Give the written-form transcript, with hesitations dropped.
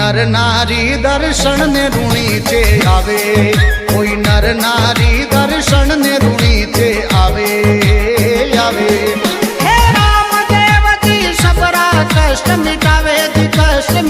નર નારી દર્શન ને ઋણી છે આવે, કોઈ નર નારી દર્શન ને ઋણી છે આવે આવે। હે રામ દેવજી સબરા કષ્ટ મિટાવે જી, કષ્ટ